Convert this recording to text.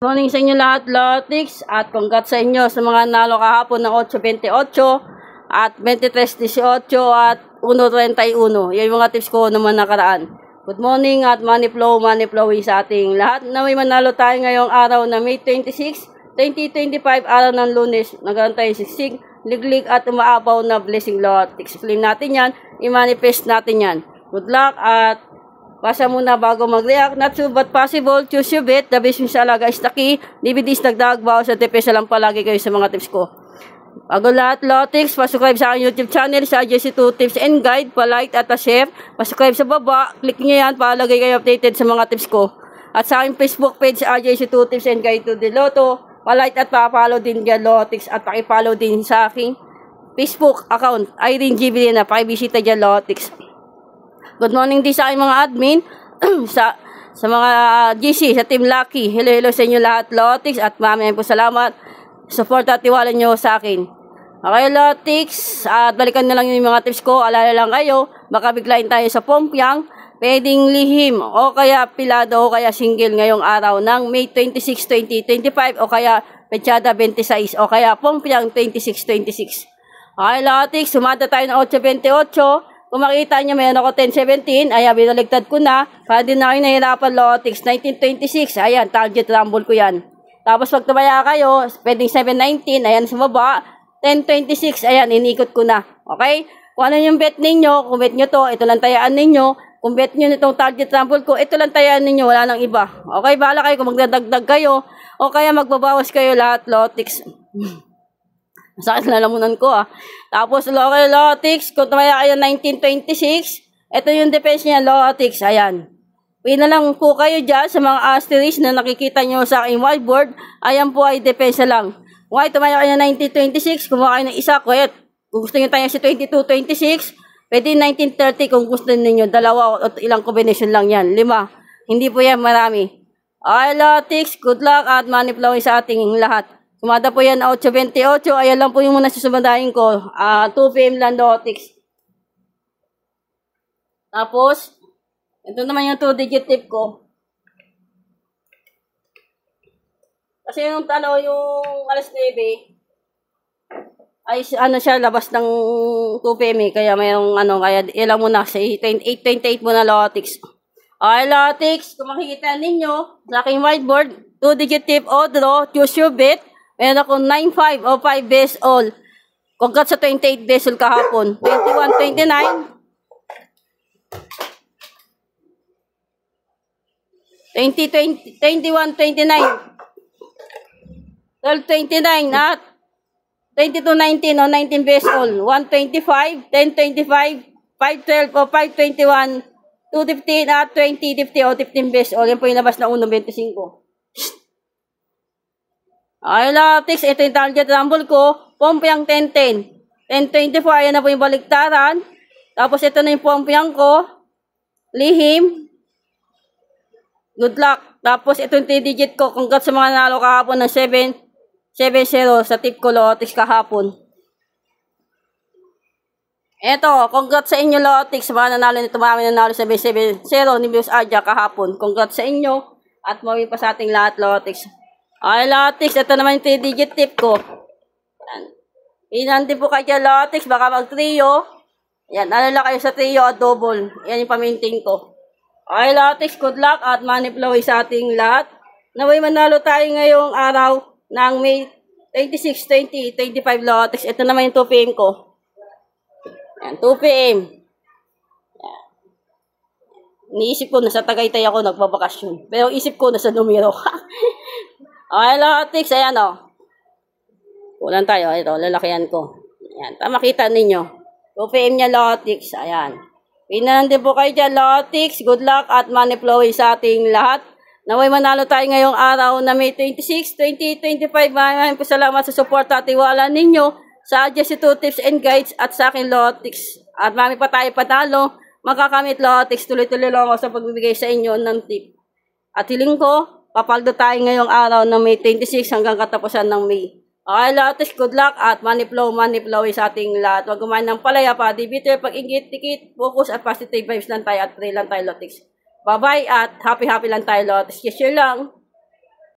Morning sa inyo lahat, Lotix, at congrats sa inyo sa mga nalo kahapon ng 8.28 at 23.18 at 1.31. Yan yung mga tips ko naman nakaraan. Good morning at money flow sa ating lahat. Na may manalo tayo ngayong araw na May 26, 2025, araw ng Lunes. Nagkaroon tayo siksik, liglig at umaapaw na blessing, Lotix. Claim natin yan, i-manifest natin yan. Good luck at basa muna bago mag-react. Not sure but possible. Choose your bet. The best sa alaga is the key. DVDs nagdag bawas sa TPS lang palagi kayo sa mga tips ko. Bago lahat, Lotix, pasubscribe sa aking YouTube channel sa JC2 Tips and Guide. Pa-like at pa-share. Pasubscribe sa baba. Click nyo yan para lagi kayo updated sa mga tips ko. At sa aking Facebook page sa JC2 Tips and Guide to the Lotto. Pa-like at pa-follow din dyan, Lotix. At paki-follow din sa aking Facebook account. Irene GB na. Pakibisita dyan, Lotix. Good morning din sa aking mga admin, sa mga GC, sa Team Lucky. Hello sa inyo lahat, Lotix, at maraming po salamat. Support at tiwala nyo sa akin. Okay, Lotix, at balikan na lang yung mga tips ko. Alala lang kayo, baka biglain tayo sa Pompiang, pwedeng lihim, o kaya pilado, o kaya single ngayong araw ng May 26, 2025, o kaya Pechada 26, o kaya Pompiang 26-26. Okay, Lotix, sumada tayo ng 8.28. Kung makita nyo, mayroon ako 10.17. Ayan, binaligtad ko na. Para din na kayo nahirapan, Lotix. 19.26. Ayan, target rumble ko yan. Tapos pag tumaya kayo, pwedeng 7.19. Ayan, sumaba. 10.26. Ayan, inikot ko na. Okay? Kung ano yung bet ninyo, kung bet nyo to, ito lang tayaan ninyo. Kung bet nyo nitong target rumble ko, ito lang tayaan ninyo. Wala nang iba. Okay, bahala kayo kung magdadagdag kayo. O kaya magbabawas kayo lahat, Lotix. Masakit na lamunan ko Tapos, okay, Lotix, kung tumaya kayo 1926, ito yung defense niya, Lotix, ayan. Pina lang po kayo dyan sa mga asterisk na nakikita nyo sa aking whiteboard. Ayan po ay defense lang. Kung ay tumaya kayo 1926, kumuha kayo ng isa, kung gusto nyo tayo si 2226, pwede 1930 kung gusto niyo dalawa o ilang combination lang yan. 5. Hindi po yan marami. Okay, Lotix, good luck at money flowing sa ating lahat. Sumada po yan 8.28. Ayan lang po yung muna susumadahin ko. 2 PM lang, Lotix. Tapos, ito naman yung 2-digit tip ko. Kasi yung yung alas 9, ay siya, labas ng 2 PM Kaya mayroong kaya ilang muna. 8.28 muna, Lotix. Okay, Lotix, kung makikita ninyo sa aking whiteboard, 2-digit tip o draw, choose your bet. Meron ako 9-5 o 5 best all. Congrats sa 28 best all kahapon. 21-29. 21-29. 12-29 at 22-19 o 19 best all. 1-25, 10-25, 5-12 o 5-21, 2-15 at 20-50 o 15 best all. Yan po yung labas na 1-25. Ay, Lotix, ito yung target rumble ko. Pompiang 10-10. 10-24, ayan na po yung baliktaran. Tapos ito na yung pompiang ko. Lihim. Good luck. Tapos ito yung 3-digit ko. Congrats sa mga nalo kahapon ng 7-0 sa tip ko, Lotix, kahapon. Ito, congrats sa inyo, Lotix. Sa mga nanalo nito, marami nanalo 7-0 ni Bios Adja kahapon. Congrats sa inyo. At mawin pa sa ating lahat, Lotix. Okay, Lotix, ito naman yung 3-digit tip ko. Inantin po kayo, Lotix, baka mag-trio. Yan, alala kayo sa trio at double. Yan yung paminting ko. Okay, Lotix, good luck at money flow sa ating lahat. Naway manalo tayo ngayong araw ng May 26, 2025, Lotix. Ito naman yung 2 PM ko. Yan, 2 PM. Yan. Iniisip ko, nasa Tagaytay ako nagbabakasyon. Pero isip ko, nasa numero. Okay, Lotix, ayan Kulang tayo, ito, lalakihan ko. Ayan, makita ninyo. 2 PM niya, Lotix, ayan. Pinanandi po kayo dyan, Lotix. Good luck at money flowing sa ating lahat. Naway manalo tayo ngayong araw na May 26, 2025. Maraming po salamat sa support at tiwala ninyo sa JC2 Tips and Guides at sa akin, Lotix. At marami pa tayo patalo. Makakamit, Lotix. Tuloy-tuloy lang ako sa pagbibigay sa inyo ng tip. At hiling ko, papaldo tayo ngayong araw ng May 26 hanggang katapusan ng May. Okay, Lotix, good luck at money flow sa ating lahat. Huwag kumain ng palaya pa, di bitter, pag-ingit, tikit, focus at positive vibes lang tayo at pray lang tayo, Lotix. Bye-bye at happy lang tayo, Lotix. Share lang.